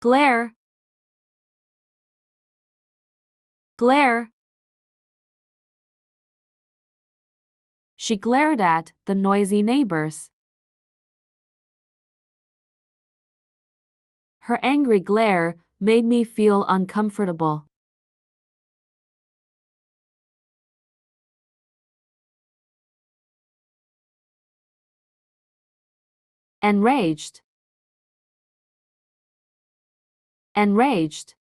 Glare. Glare. She glared at the noisy neighbors. Her angry glare made me feel uncomfortable. Enraged. Enraged.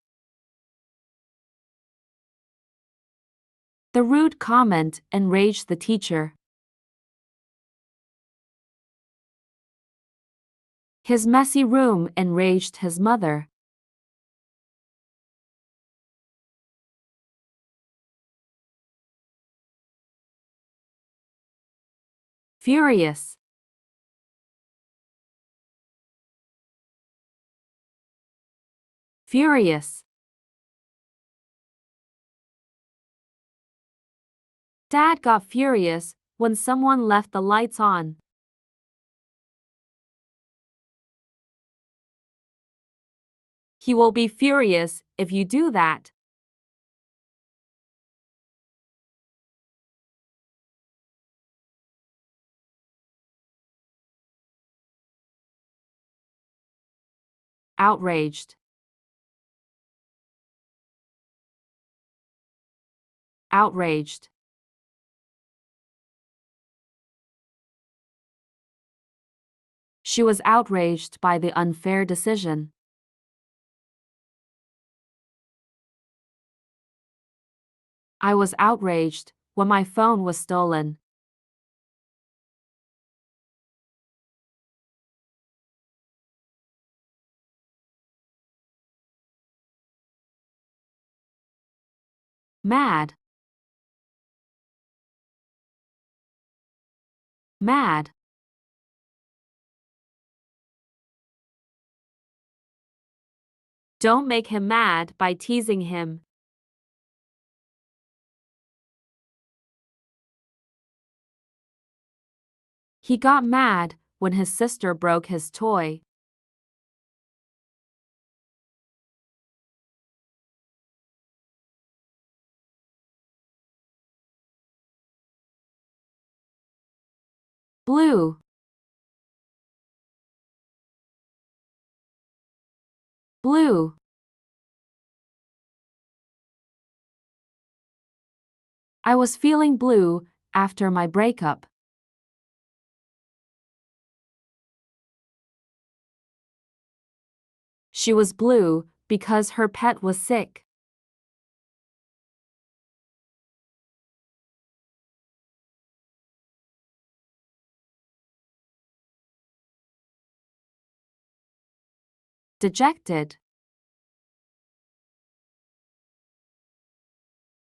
The rude comment enraged the teacher. His messy room enraged his mother. Furious. Furious. Dad got furious when someone left the lights on. He will be furious if you do that. Outraged. Outraged. She was outraged by the unfair decision. I was outraged when my phone was stolen. Mad. Mad. Don't make him mad by teasing him. He got mad when his sister broke his toy. Blue. Blue. I was feeling blue after my breakup. She was blue because her pet was sick. Dejected.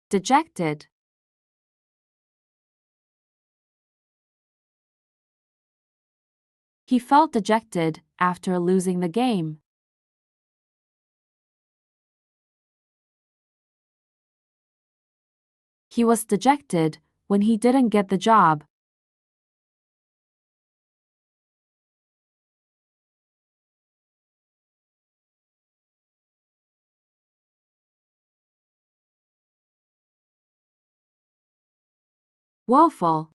Dejected. He felt dejected after losing the game. He was dejected when he didn't get the job. Woeful.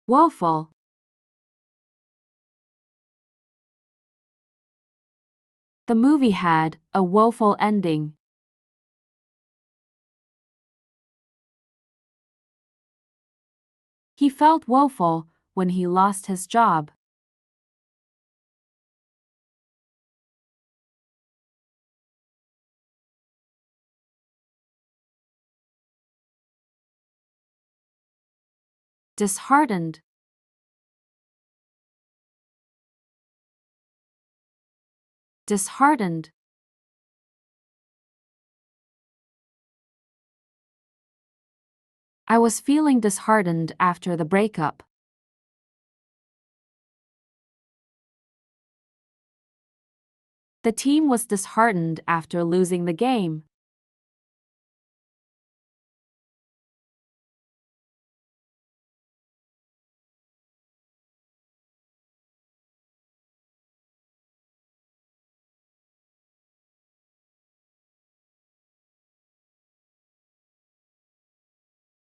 Woeful. The movie had a woeful ending. He felt woeful when he lost his job. Disheartened. Disheartened. I was feeling disheartened after the breakup. The team was disheartened after losing the game.